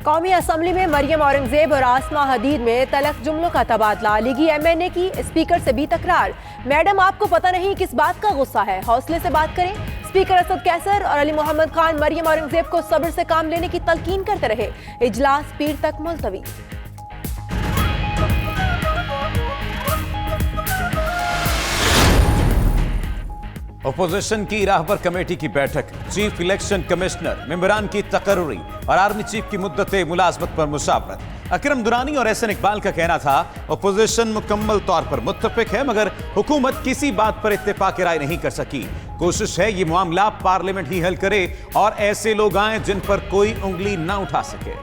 قومی اسمبلی میں مریم اورنگزیب اور آسما حدید میں تلخ جملوں کا تبادلہ، لیگی ایم این اے کی اسپیکر سے بھی تکرار۔ میڈم آپ کو پتہ نہیں کس بات کا غصہ ہے، حوصلے سے بات کریں۔ اسپیکر اسد کیسر اور علی محمد خان مریم اورنگزیب کو صبر سے کام لینے کی تلقین کرتے رہے، اجلاس پیر تک ملتوی۔ اپوزیشن کی راہبر کمیٹی کی بیٹھک، چیف الیکشن کمشنر، ممبران کی تقرری اور آرمی چیف کی مدت ملازمت پر مشاورت۔ اکرم درانی اور احسن اقبال کا کہنا تھا اپوزیشن مکمل طور پر متفق ہے مگر حکومت کسی بات پر اتفاق رائے نہیں کر سکی، کوشش ہے یہ معاملہ پارلیمنٹ ہی حل کرے اور ایسے لوگ آئیں جن پر کوئی انگلی نہ اٹھا سکے۔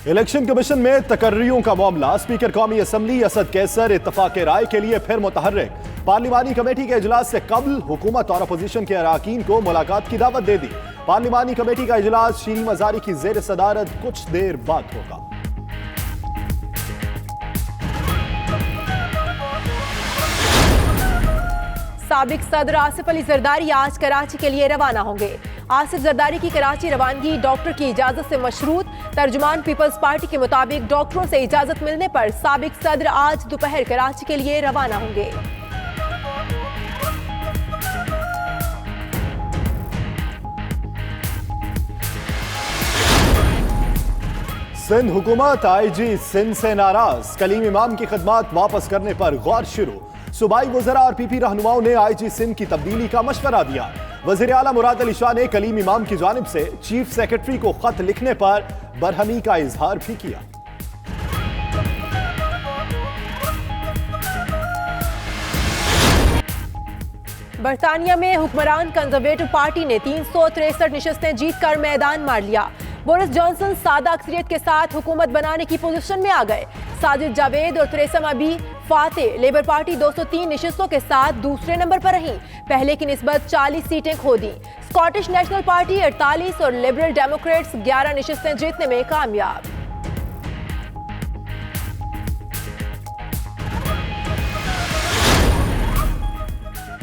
الیکشن کمیشن میں تقرریوں کا معاملہ، اسپیکر قومی اسمبلی اسد کیسر اتفاق رائے کے لیے پھر متحرک۔ پارلیمانی کمیٹی کے اجلاس سے قبل حکومت اور اپوزیشن کے اراکین کو ملاقات کی دعوت دے دی۔ پارلیمانی کمیٹی کا اجلاس شیریں مزاری کی زیر صدارت کچھ دیر بعد ہوگا۔ سابق صدر آصف علی زرداری آج کراچی کے لیے روانہ ہوں گے۔ آصف زرداری کی کراچی روانگی ڈاکٹر کی اجازت سے مشروط۔ ترجمان پیپلز پارٹی کے مطابق ڈاکٹروں سے اجازت ملنے پر سابق صدر آج دوپہر کراچی کے لیے روانہ ہوں گے۔ سندھ حکومت آئی جی سندھ سے ناراض، کلیم امام کی خدمات واپس کرنے پر غور شروع۔ صوبائی وزراء اور پی پی رہنماؤں نے آئی جی سندھ کی تبدیلی کا مشورہ دیا۔ وزیر اعلیٰ مراد علی شاہ نے کلیم امام کی جانب سے چیف سیکرٹری کو خط لکھنے پر برہمی کا اظہار بھی کیا۔ برطانیہ میں حکمران کنزرویٹو پارٹی نے 363 نشستیں جیت کر میدان مار لیا۔ بورس جانسن سادہ اکثریت کے ساتھ حکومت بنانے کی پوزیشن میں آ گئے۔ ساجد جاوید اور تھریسا مے فاتح۔ لیبر پارٹی 203 نشستوں کے ساتھ دوسرے نمبر پر رہیں، پہلے کی نسبت 40 سیٹیں کھو دیں۔ اسکاٹش نیشنل پارٹی 48 اور لبرل ڈیموکریٹس 11 نشستیں جیتنے میں کامیاب۔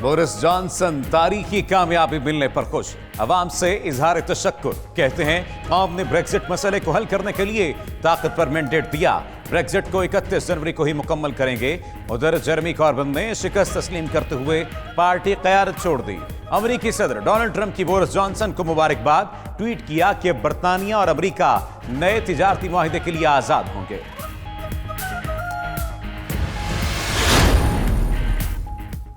بورس جانسن تاریخی کامیابی ملنے پر خوش، عوام سے اظہار تشکر، کہتے ہیں قوم نے بریگزٹ مسئلے کو حل کرنے کے لیے طاقت پر مینڈیٹ دیا، بریگزٹ کو 31 جنوری کو ہی مکمل کریں گے۔ ادھر جیرمی کاربن نے شکست تسلیم کرتے ہوئے پارٹی قیادت چھوڑ دی۔ امریکی صدر ڈونلڈ ٹرمپ کی بورس جانسن کو مبارکباد، ٹویٹ کیا کہ برطانیہ اور امریکہ نئے تجارتی معاہدے کے لیے آزاد ہوں گے۔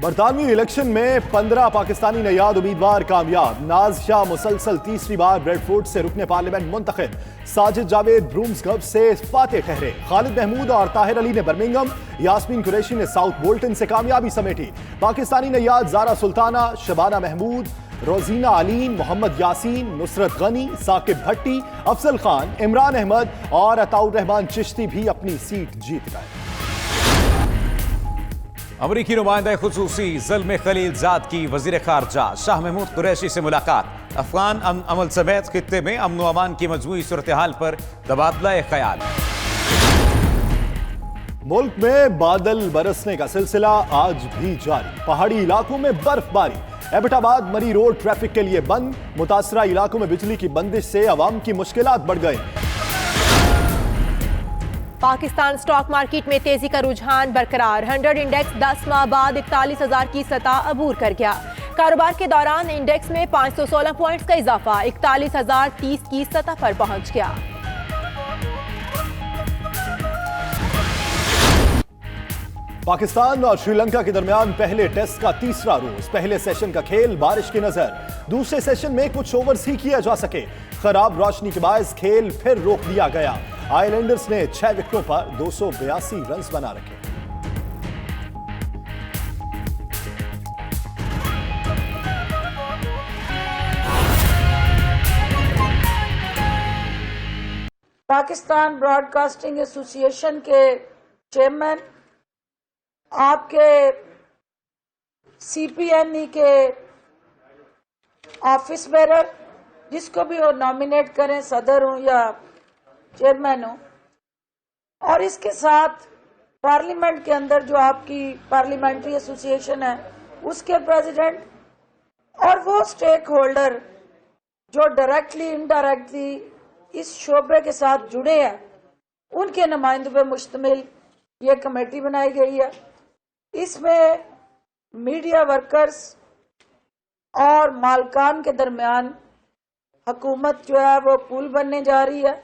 برطانوی الیکشن میں 15 پاکستانی نیاد امیدوار کامیاب۔ ناز شاہ مسلسل تیسری بار بریڈ فورڈ سے رکن پارلیمنٹ منتخب۔ ساجد جاوید برومسگرڈ سے فاتح ٹھہرے۔ خالد محمود اور طاہر علی نے برمنگم، یاسمین قریشی نے ساؤتھ بولٹن سے کامیابی سمیٹی۔ پاکستانی نیاد زارا سلطانہ، شبانہ محمود، روزینہ علیم، محمد یاسین، نصرت غنی، ثاقب بھٹی، افضل خان، عمران احمد اور عطاء الرحمان چشتی بھی اپنی سیٹ جیت گئے۔ امریکی نمائندہ خصوصی زلمے خلیل زاد کی وزیر خارجہ شاہ محمود قریشی سے ملاقات۔ افغان امن عمل سمیت خطے میں امن و امان کی مجموعی صورتحال پر تبادلہ خیال۔ ملک میں بادل برسنے کا سلسلہ آج بھی جاری، پہاڑی علاقوں میں برف باری۔ ایبٹ آباد مری روڈ ٹریفک کے لیے بند، متاثرہ علاقوں میں بجلی کی بندش سے عوام کی مشکلات بڑھ گئے۔ پاکستان سٹاک مارکیٹ میں تیزی کا رجحان برقرار، 100 انڈیکس 10 ماہ بعد 41,000 کی سطح عبور کر گیا۔ کاروبار کے دوران انڈیکس میں 516 پوائنٹس کا اضافہ 41,030 کی سطح پر پہنچ گیا۔ پاکستان اور سری لنکا کے درمیان پہلے ٹیسٹ کا تیسرا روز، پہلے سیشن کا کھیل بارش کی نظر، دوسرے سیشن میں کچھ اوورز ہی کیا جا سکے، خراب روشنی کے باعث کھیل پھر روک دیا گیا۔ آئی لینڈرز نے 6 وکٹوں پر 282 رنز بنا رکھے۔ پاکستان براڈ کاسٹنگ ایسوسی ایشن کے چیئرمین، آپ کے سی پی این ای کے آفس بیرر، جس کو بھی وہ نامینیٹ کریں، صدر ہوں یا چیئرمین ہوں، اور اس کے ساتھ پارلیمنٹ کے اندر جو آپ کی پارلیمنٹری ایسوسی ایشن ہے اس کے پریزیڈنٹ اور وہ اسٹیک ہولڈر جو ڈائریکٹلی انڈائریکٹلی اس شعبے کے ساتھ جڑے ہیں ان کے نمائندوں پہ مشتمل یہ کمیٹی بنائی گئی ہے. اس میں میڈیا ورکرز اور مالکان کے درمیان حکومت جو ہے وہ پول بننے جا رہی ہے.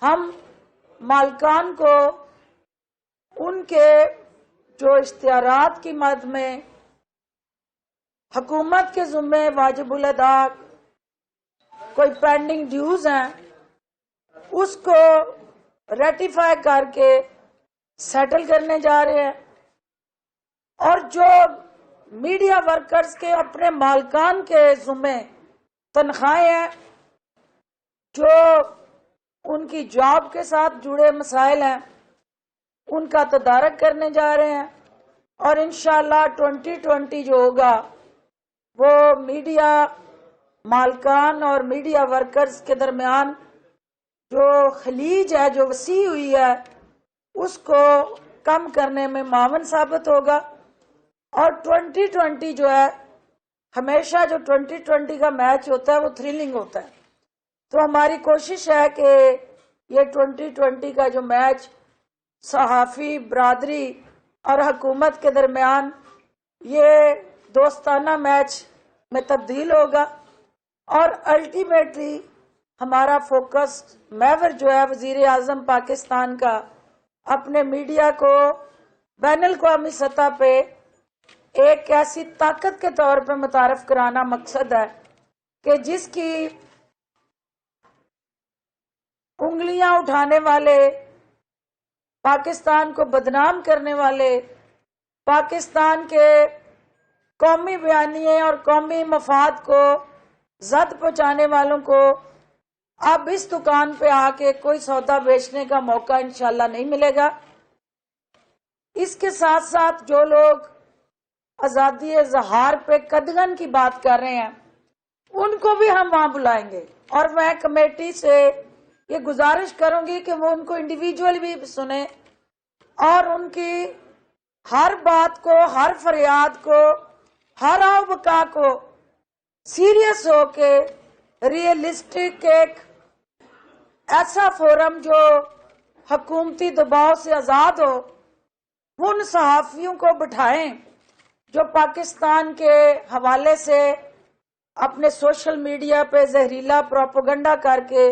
ہم مالکان کو ان کے جو اشتہارات کی مد میں حکومت کے ذمے واجب الادا کوئی پینڈنگ ڈیوز ہیں اس کو ریٹیفائی کر کے سیٹل کرنے جا رہے ہیں. اور جو میڈیا ورکرز کے اپنے مالکان کے ذمے تنخواہیں ہیں جو ان کی جاب کے ساتھ جڑے مسائل ہیں ان کا تدارک کرنے جا رہے ہیں. اور انشاءاللہ 2020 جو ہوگا وہ میڈیا مالکان اور میڈیا ورکرز کے درمیان جو خلیج ہے جو وسیع ہوئی ہے اس کو کم کرنے میں معاون ثابت ہوگا. اور 2020 جو ہے ہمیشہ جو 2020 کا میچ ہوتا ہے وہ تھرلنگ ہوتا ہے. تو ہماری کوشش ہے کہ یہ 2020 کا جو میچ صحافی برادری اور حکومت کے درمیان یہ دوستانہ میچ میں تبدیل ہوگا. اور الٹیمیٹلی ہمارا فوکس محور جو ہے وزیر اعظم پاکستان کا اپنے میڈیا کو بین الاقوامی سطح پہ ایک ایسی طاقت کے طور پہ متعارف کرانا مقصد ہے کہ جس کی انگلیاں اٹھانے والے، پاکستان کو بدنام کرنے والے، پاکستان کے قومی بیانیے اور قومی مفاد کو زد پہنچانے والوں کو اب اس دکان پہ آ کے کوئی سودا بیچنے کا موقع انشاءاللہ نہیں ملے گا. اس کے ساتھ ساتھ جو لوگ آزادی اظہار پہ قدغن کی بات کر رہے ہیں ان کو بھی ہم وہاں بلائیں گے. اور میں کمیٹی سے یہ گزارش کروں گی کہ وہ ان کو انڈیویجول بھی سنیں اور ان کی ہر بات کو، ہر فریاد کو، ہر آو بکا کو سیریس ہو کے ریئلسٹک ایک ایسا فورم جو حکومتی دباؤ سے آزاد ہو ان صحافیوں کو بٹھائیں جو پاکستان کے حوالے سے اپنے سوشل میڈیا پہ زہریلا پروپیگنڈا کر کے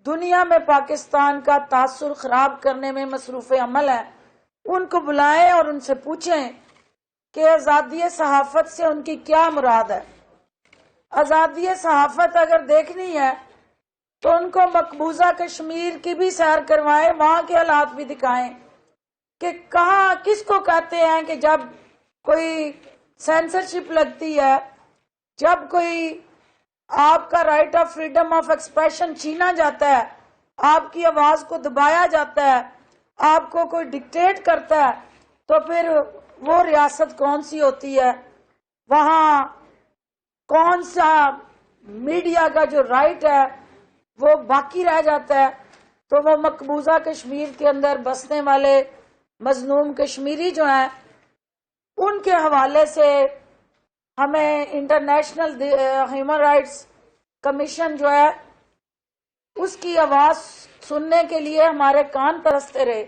دنیا میں پاکستان کا تاثر خراب کرنے میں مصروف عمل ہے. ان کو بلائیں اور ان سے پوچھیں کہ آزادی صحافت سے ان کی کیا مراد ہے. آزادی صحافت اگر دیکھنی ہے تو ان کو مقبوضہ کشمیر کی بھی سیر کروائیں، وہاں کے حالات بھی دکھائیں کہ کہاں کس کو کہتے ہیں کہ جب کوئی سینسرشپ لگتی ہے، جب کوئی آپ کا right of freedom of expression چھینا جاتا ہے، آپ کی آواز کو دبایا جاتا ہے، آپ کو کوئی ڈکٹیٹ کرتا ہے، تو پھر وہ ریاست کون سی ہوتی ہے؟ وہاں کون سا میڈیا کا جو رائٹ ہے وہ باقی رہ جاتا ہے؟ تو وہ مقبوضہ کشمیر کے اندر بسنے والے مظلوم کشمیری جو ہیں ان کے حوالے سے ہمیں انٹرنیشنل ہیومن رائٹس کمیشن جو ہے اس کی آواز سننے کے لیے ہمارے کان ترستے رہے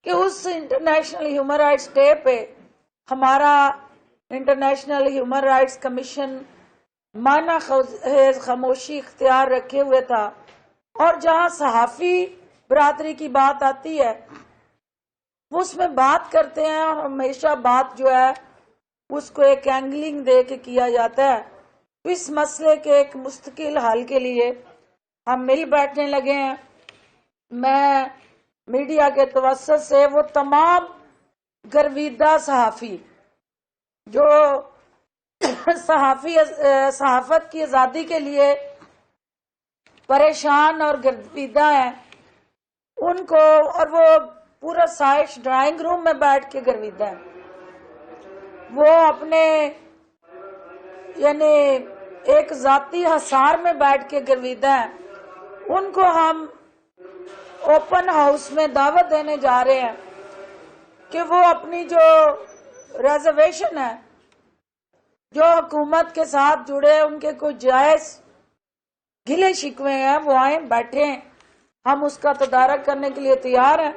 کہ اس انٹرنیشنل ہیومن رائٹس ڈے پہ ہمارا انٹرنیشنل ہیومن رائٹس کمیشن معنی خیز خاموشی اختیار رکھے ہوئے تھا. اور جہاں صحافی برادری کی بات آتی ہے وہ اس میں بات کرتے ہیں اور ہمیشہ بات جو ہے اس کو ایک اینگلنگ دے کے کیا جاتا ہے. اس مسئلے کے ایک مستقل حل کے لیے ہم مل بیٹھنے لگے ہیں. میں میڈیا کے توسط سے وہ تمام گرویدہ صحافی جو صحافت کی آزادی کے لیے پریشان اور گرویدہ ہیں ان کو، اور وہ پورا سائش ڈرائنگ روم میں بیٹھ کے گرویدہ ہیں، وہ اپنے یعنی ایک ذاتی حصار میں بیٹھ کے گرویدہ ہیں، ان کو ہم اوپن ہاؤس میں دعوت دینے جا رہے ہیں کہ وہ اپنی جو ریزرویشن ہے جو حکومت کے ساتھ جڑے ان کے کچھ جائز گلے شکوے ہیں وہ آئیں بیٹھے ہیں، ہم اس کا تدارک کرنے کے لیے تیار ہیں۔